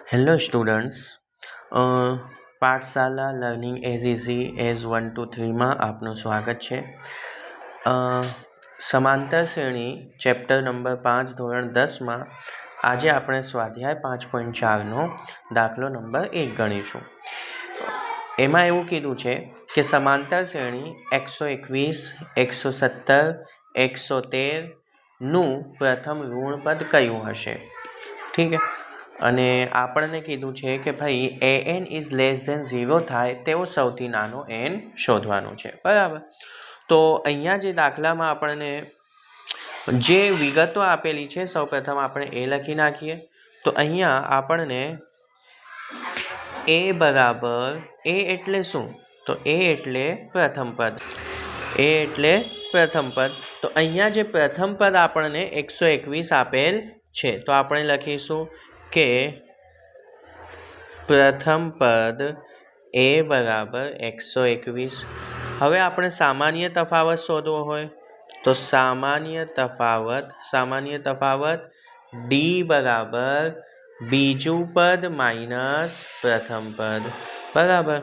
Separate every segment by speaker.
Speaker 1: Hello students, પાઠશાલા learning as easy as 1 to 3માં આપનું સ્વાગત છે. સમાંતર શ્રેણી ચેપ્ટર નંબર 5 ધોરણ 10માં આજે આપણે સ્વાધ્યાય 5.4નો દાખલો નંબર 1 ગણીશું. એમાં એવું કીધું છે કે સમાંતર શ્રેણી 121, 117, 113નું પ્રથમ ઋણ પદ કયું હશે? ઠીક છે. અને આપણને કીધું છે કે ભાઈ an ઇઝ લેસ ધેન 0 થાય તેવો સૌથી નાનો n શોધવાનું છે, બરાબર. તો અહીંયા જે દાખલામાં આપણને જે વિગતો આપેલી છે સૌપ્રથમ આપણે એ લખી નાખીએ. તો અહીંયા આપણને a બરાબર a એટલે શું? તો a એટલે પ્રથમ પદ. a એટલે પ્રથમ પદ. તો અહીંયા જે પ્રથમ પદ આપણને 121 આપેલ છે, તો આપણે લખીશું કે પ્રથમ પદ a બરાબર 121. હવે આપણે સામાન્ય તફાવત શોધવો હોય તો સામાન્ય તફાવત d બરાબર બીજું પદ માઇનસ પ્રથમ પદ, બરાબર.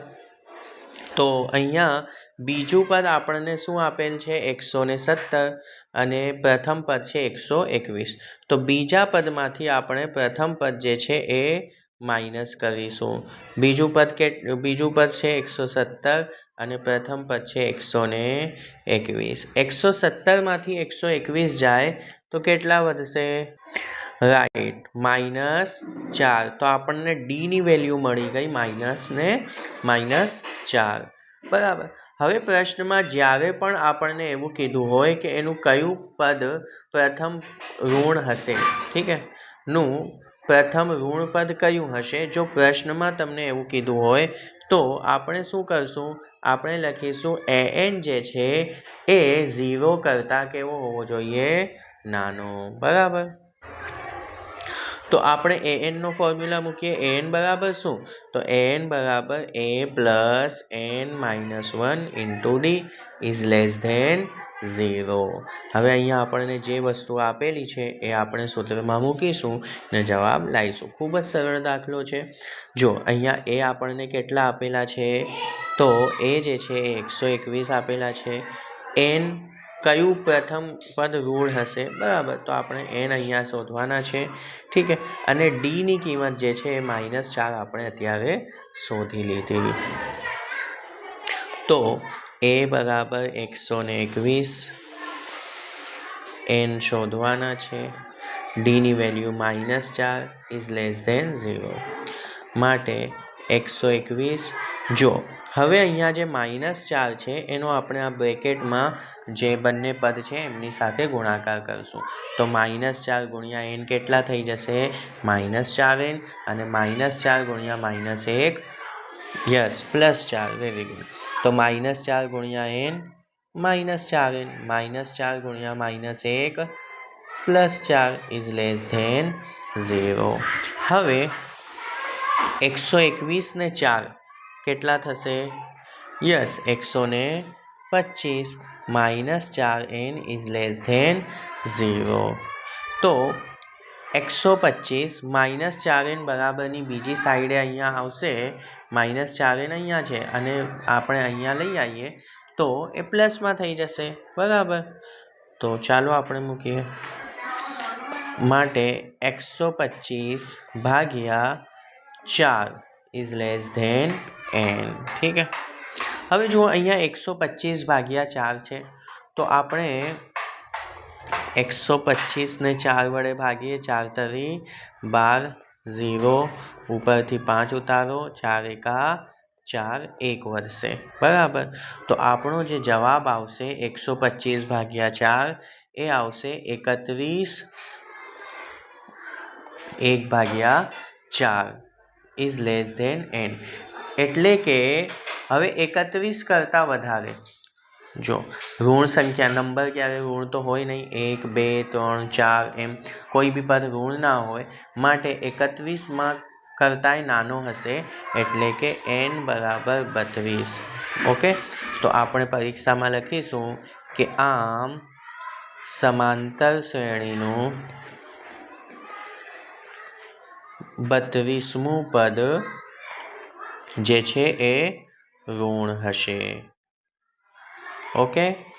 Speaker 1: તો અહીંયા બીજું પદ આપણને શું આપેલ છે? 117 અને પ્રથમ પદ છે 121. તો બીજા પદમાંથી આપણે પ્રથમ પદ જે છે એ માઇનસ કરીશું. બીજું પદ છે 117 અને પ્રથમ પદ છે 121. 117માંથી 121 જાય તો કેટલા વધશે? રાઈટ, -4. તો આપણને ડીની વેલ્યુ મળી ગઈ -4, બરાબર. હવે પ્રશ્નમાં જ્યારે પણ આપણને એવું કીધું હોય કે એનું કયું પદ પ્રથમ ઋણ હશે, ઠીક છે, નું પ્રથમ ઋણ પદ કયું હશે, જો પ્રશ્નમાં તમને એવું કીધું હોય તો આપણે શું કરશું? આપણે લખીશું an જે છે એ 0 કરતાં કેવો હોવો જોઈએ? નાનો, બરાબર. તો આપણે an નો ફોર્મ્યુલા મૂકીએ. an બરાબર શું? તો an બરાબર a plus n minus 1 into d is less than 0. હવે અહીંયા આપણને જે વસ્તુ આપેલી છે એ આપણે સૂત્રમાં મૂકીશું ને જવાબ લાવીશું. ખૂબ જ સરળ દાખલો છે. જો અહીંયા એ આપણને કેટલા આપેલા છે? તો એ જે છે એ 121 આપેલા છે. n કયું પ્રથમ પદ ઋણ હશે, બરાબર. તો આપણે n અહીંયા શોધવાના છે, ઠીક છે. અને ડીની કિંમત જે છે એ -4 આપણે અત્યારે શોધી લીધી. તો a બરાબર 121, n શોધવાના છે, ડીની વેલ્યુ -4 ઇઝ લેસ ધેન 0. માટે 121. જો હવે અહીંયા જે -4 છે એનો આપણે આ બ્રેકેટમાં જે બંને પદ છે એમની સાથે ગુણાકાર કરશું. તો -4 ગુણ્યા n કેટલા થઈ જશે? -4n. અને -4 ગુણ્યા -1, યસ, +4, વેરી ગુડ. તો -4 ગુણ્યા n -4n, -4 ગુણ્યા -1 +4 ઇઝ લેસ ધેન 0. હવે 121 ને 4 કેટલા થશે? Yes, 125. -4n is less than 0. તો 125 -4n બરાબરની બીજી સાઈડે અહીંયા આવશે. -4n અહીંયા છે અને આપણે અહીંયા લઈ આવીએ તો એ પ્લસમાં થઈ જશે, બરાબર. તો ચાલો આપણે મૂકીએ. માટે 125 ભાગ્યા 4 ઇઝ લેસ ધેન n, ઠીક છે. હવે જુઓ અહીંયા 125 ભાગ્યા 4 છે, તો આપણે 125 ને 4 વડે ભાગીએ. 4 તરી 12, 0 ઉપરથી 5 ઉતારો, 4 એકા 4, 1 વધશે, બરાબર. તો આપણો જે જવાબ આવશે 125 ભાગ્યા 4 એ આવશે 31, 1 ભાગ્યા 4 ઇઝ લેસ ધેન n. એટલે કે હવે 31 કરતાં વધારે, જો ઋણ સંખ્યા નંબર ક્યારે ઋણ તો હોય નહીં, 1, 2, 3, 4 એમ કોઈ બી પદ ઋણ ના હોય. માટે 31માં કરતાંય નાનો હશે, એટલે કે n બરાબર 32. ઓકે, તો આપણે પરીક્ષામાં લખીશું કે આમ સમાંતર શ્રેણીનું 32મું પદ જે છે એ ઋણ હશે. ઓકે.